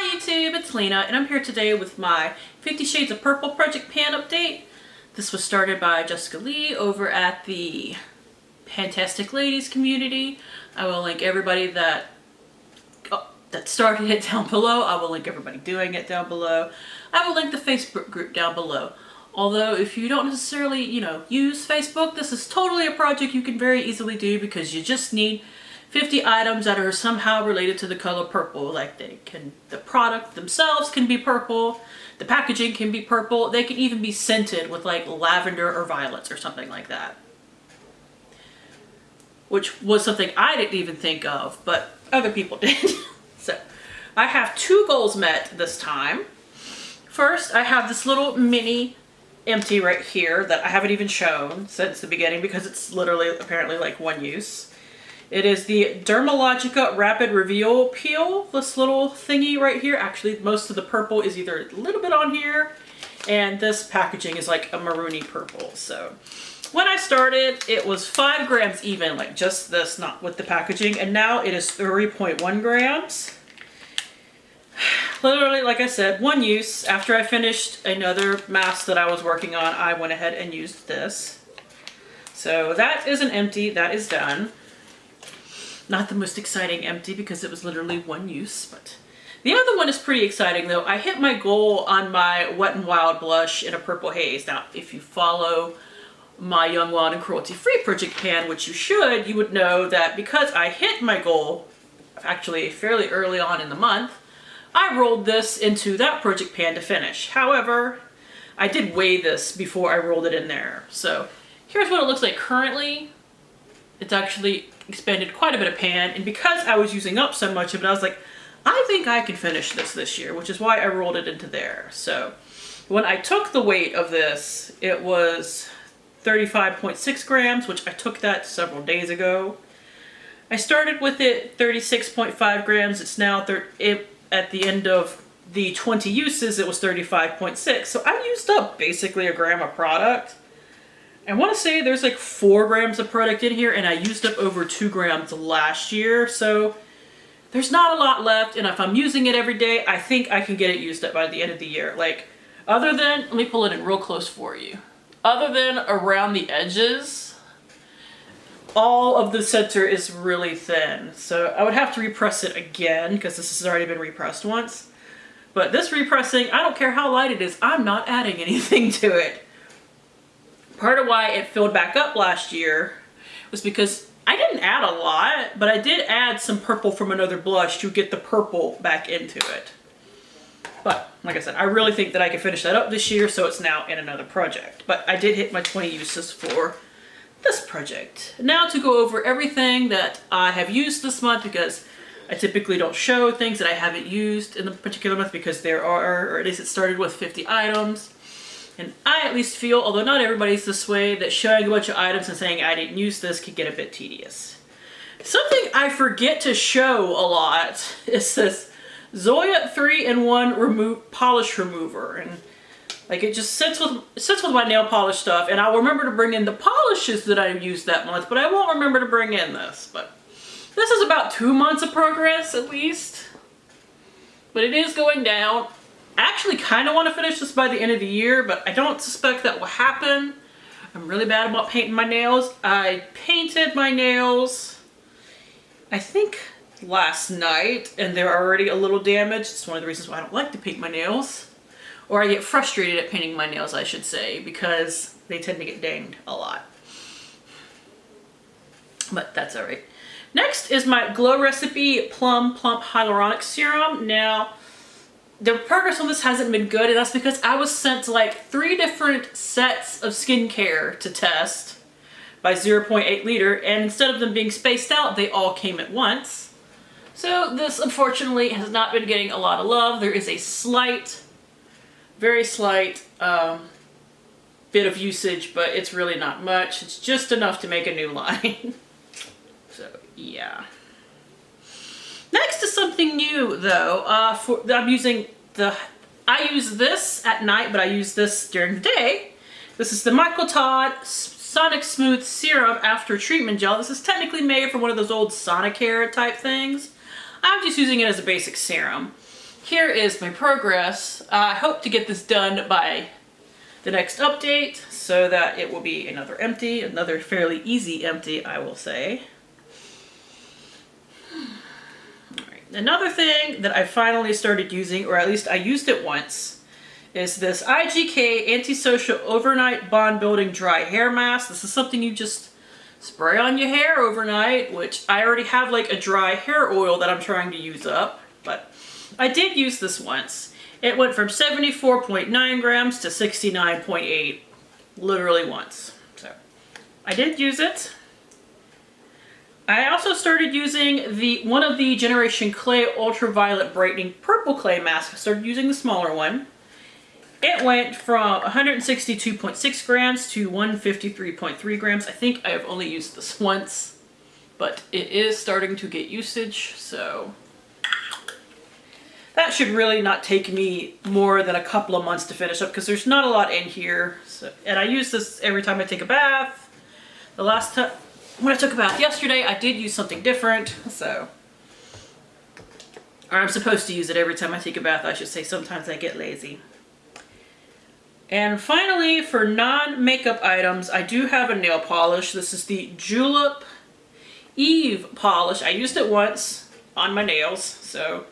Hi YouTube, it's Lena, and I'm here today with my 50 Shades of Purple Project Pan update. This was started by Jessica Lee over at the Pantastic Ladies community. I will link everybody that started it down below. I will link everybody doing it down below. I will link the Facebook group down below. Although if you don't necessarily, use Facebook, this is totally a project you can very easily do because you just need 50 items that are somehow related to the color purple. Like the product themselves can be purple, the packaging can be purple, they can even be scented with like lavender or violets or something like that. Which was something I didn't even think of, but other people did. So I have two goals met this time. First, I have this little mini empty right here that I haven't even shown since the beginning because it's literally apparently like one use. It is the Dermalogica Rapid Reveal Peel, this little thingy right here. Actually, most of the purple is either a little bit on here, and this packaging is like a maroony purple. So when I started, it was 5 grams even, like just this, not with the packaging, and now it is 3.1 grams. Literally, like I said, one use. After I finished another mask that I was working on, I went ahead and used this. So that is an empty, that is done. Not the most exciting empty because it was literally one use, but the other one is pretty exciting though. I hit my goal on my Wet n Wild blush in a purple haze. Now, if you follow my Young, Wild, and Cruelty-Free Project Pan, which you should, you would know that because I hit my goal actually fairly early on in the month, I rolled this into that project pan to finish. However, I did weigh this before I rolled it in there. So here's what it looks like currently. It's actually expended quite a bit of pan, and because I was using up so much of it, I was like, I think I can finish this year, which is why I rolled it into there. So when I took the weight of this, it was 35.6 grams, which I took that several days ago. I started with it 36.5 grams. It's now at the end of the 20 uses, it was 35.6. So I used up basically a gram of product. I want to say there's like 4 grams of product in here, and I used up over 2 grams last year. So there's not a lot left, and if I'm using it every day, I think I can get it used up by the end of the year. Like, other than, let me pull it in real close for you. Other than around the edges, all of the center is really thin. So I would have to repress it again because this has already been repressed once. But this repressing, I don't care how light it is, I'm not adding anything to it. Part of why it filled back up last year was because I didn't add a lot, but I did add some purple from another blush to get the purple back into it. But like I said, I really think that I can finish that up this year, so it's now in another project. But I did hit my 20 uses for this project. Now to go over everything that I have used this month, because I typically don't show things that I haven't used in the particular month because there are, or at least it started with 50 items. And I at least feel, although not everybody's this way, that showing a bunch of items and saying I didn't use this could get a bit tedious. Something I forget to show a lot is this Zoya 3-in-1 polish remover. And like it just sits with my nail polish stuff, and I'll remember to bring in the polishes that I used that month, but I won't remember to bring in this. But this is about 2 months of progress at least. But it is going down. I actually kind of want to finish this by the end of the year, but I don't suspect that will happen. I'm really bad about painting my nails. I painted my nails, I think, last night, and they're already a little damaged. It's one of the reasons why I don't like to paint my nails. Or I get frustrated at painting my nails, I should say, because they tend to get dinged a lot. But that's alright. Next is my Glow Recipe Plump Hyaluronic Serum. Now, the progress on this hasn't been good, and that's because I was sent like 3 different sets of skincare to test by 0.8 liter, and instead of them being spaced out, they all came at once. So this unfortunately has not been getting a lot of love. There is a slight, very slight bit of usage, but it's really not much. It's just enough to make a new line. So yeah. Next is something new though. I use this at night, but I use this during the day. This is the Todd Sonic Smooth Serum After Treatment Gel. This is technically made from one of those old Sonicare type things. I'm just using it as a basic serum. here is my progress. I hope to get this done by the next update so that it will be another empty, another fairly easy empty, I will say. Alright, another thing that I finally started using, or at least I used it once, is this IGK Antisocial Overnight Bond Building Dry Hair Mask. This is something you just spray on your hair overnight, which I already have like a dry hair oil that I'm trying to use up, but I did use this once. It went from 74.9 grams to 69.8, literally once. So I did use it. I also started using one of the Generation Clay Ultraviolet Brightening Purple Clay Mask. I started using the smaller one. It went from 162.6 grams to 153.3 grams. I think I have only used this once, but it is starting to get usage, so that should really not take me more than a couple of months to finish up because there's not a lot in here. So, and I use this every time I take a bath. The last time, when I took a bath yesterday, I did use something different, so. Or I'm supposed to use it every time I take a bath, I should say. Sometimes I get lazy. And finally, for non-makeup items, I do have a nail polish. This is the Julep Eve Polish. I used it once on my nails, so.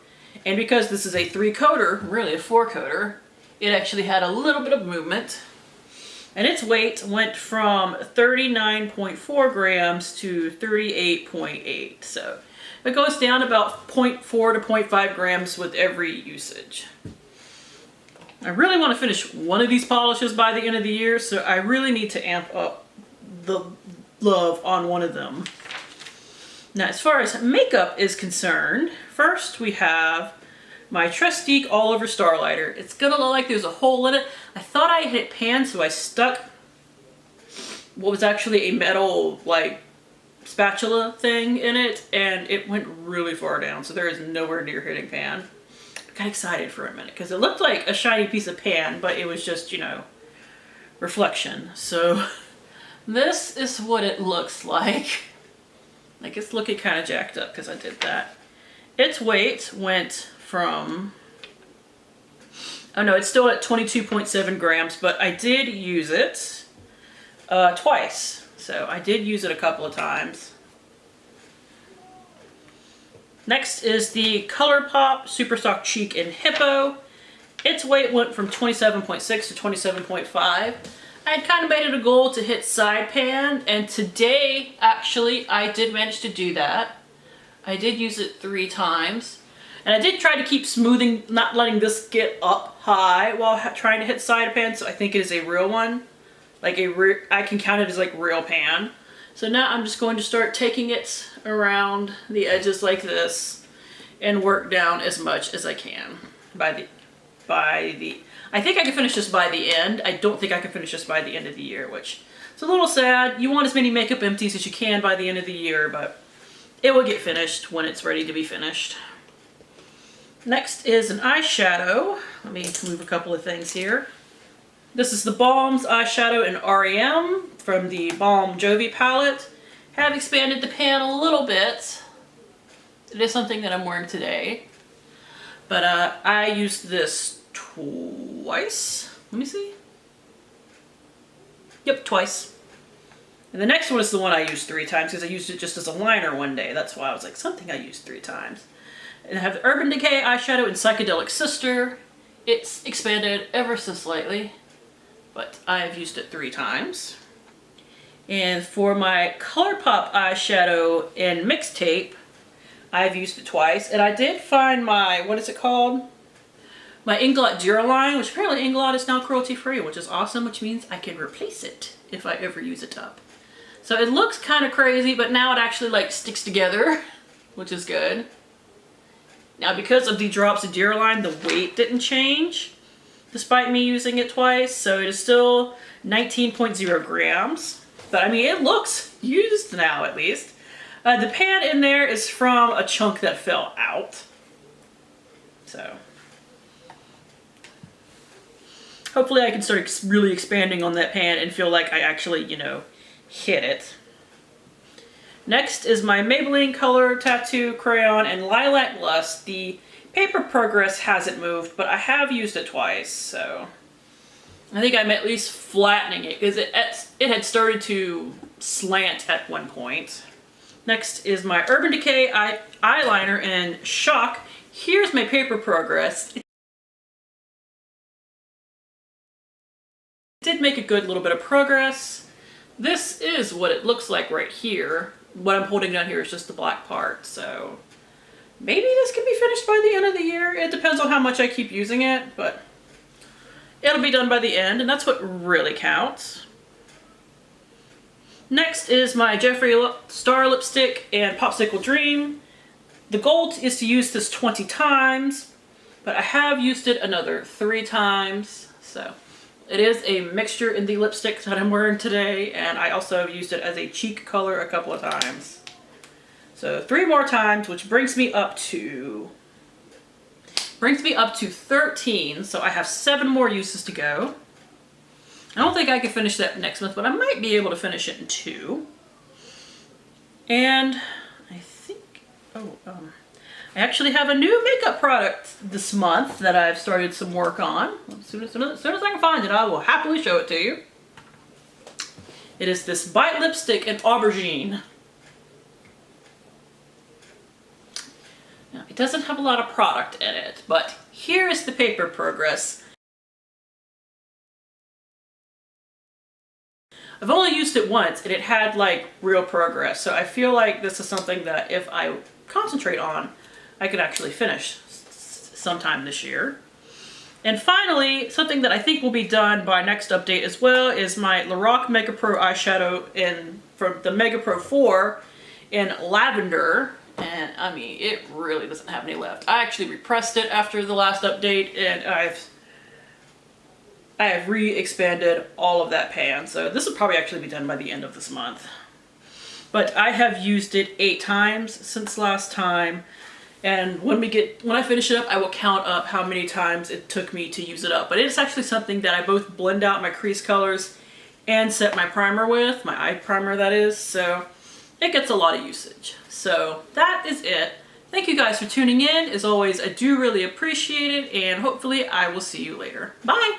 And because this is a 3-coater, really a 4-coater, it actually had a little bit of movement. And its weight went from 39.4 grams to 38.8. So it goes down about 0.4 to 0.5 grams with every usage. I really want to finish one of these polishes by the end of the year, so I really need to amp up the love on one of them. Now, as far as makeup is concerned, first we have my Trestique All Over Starlighter. It's gonna look like there's a hole in it. I thought I had it panned, so I stuck what was actually a metal, like, spatula thing in it, and it went really far down, so there is nowhere near hitting pan. I got excited for a minute, because it looked like a shiny piece of pan, but it was just, you know, reflection. So, this is what it looks like. Like, it's looking kind of jacked up because I did that. Its weight went from, oh no, it's still at 22.7 grams, but I did use it twice. So I did use it a couple of times. Next is the ColourPop Superstock Cheek in Hippo. Its weight went from 27.6 to 27.5. I had kind of made it a goal to hit side pan, and today, actually, I did manage to do that. I did use it 3 times. And I did try to keep smoothing, not letting this get up high while trying to hit side pan, so I think it is a real one. Like I can count it as like real pan. So now I'm just going to start taking it around the edges like this and work down as much as I can I think I can finish this by the end. I don't think I can finish this by the end of the year, which is a little sad. You want as many makeup empties as you can by the end of the year, but it will get finished when it's ready to be finished. Next is an eyeshadow. Let me move a couple of things here. This is the Balm's eyeshadow in REM from the Balm Jovi palette. Have expanded the pan a little bit. It is something that I'm wearing today. But I used this twice. Let me see. Yep, twice. And the next one is the one I used 3 times because I used it just as a liner one day. That's why I was like, something I used 3 times. And I have the Urban Decay eyeshadow in Psychedelic Sister. It's expanded ever so slightly, but I've used it 3 times. And for my ColourPop eyeshadow in Mixtape, I've used it twice. And I did find my, what is it called? My Inglot Duraline, which apparently Inglot is now cruelty-free, which is awesome, which means I can replace it if I ever use it up. So it looks kind of crazy, but now it actually like sticks together, which is good. Now because of the drops of Duraline, the weight didn't change, despite me using it twice, so it is still 19.0 grams. But I mean, it looks used now at least. The pan in there is from a chunk that fell out. So hopefully I can start really expanding on that pan and feel like I actually, you know, hit it. Next is my Maybelline Color Tattoo Crayon and Lilac Lust, the Paper Progress hasn't moved, but I have used it twice, so I think I'm at least flattening it because it had started to slant at one point. Next is my Urban Decay eyeliner in Shock. Here's my Paper Progress. It did make a good little bit of progress. This is what it looks like right here. What I'm holding down here is just the black part, so maybe this can be finished by the end of the year. It depends on how much I keep using it, but it'll be done by the end, and that's what really counts. Next is my Jeffree Star lipstick and Popsicle Dream. The goal is to use this 20 times, but I have used it another 3 times, so it is a mixture in the lipstick that I'm wearing today, and I also used it as a cheek color a couple of times. So 3 more times, which brings me up to 13, so I have 7 more uses to go. I don't think I can finish that next month, but I might be able to finish it in 2. And I think, I actually have a new makeup product this month that I've started some work on. As soon as I can find it, I will happily show it to you. It is this Bite lipstick in Aubergine. Now, it doesn't have a lot of product in it, but here is the Paper Progress. I've only used it once, and it had like real progress, so I feel like this is something that if I concentrate on, I could actually finish sometime this year. And finally, something that I think will be done by next update as well is my Lorac Mega Pro eyeshadow from the Mega Pro 4 in Lavender. And I mean, it really doesn't have any left. I actually repressed it after the last update, and I have re-expanded all of that pan. So this will probably actually be done by the end of this month. But I have used it 8 times since last time. And when I finish it up, I will count up how many times it took me to use it up. But it's actually something that I both blend out my crease colors and set my primer with, my eye primer that is. So it gets a lot of usage. So that is it. Thank you guys for tuning in. As always, I do really appreciate it, and hopefully I will see you later. Bye!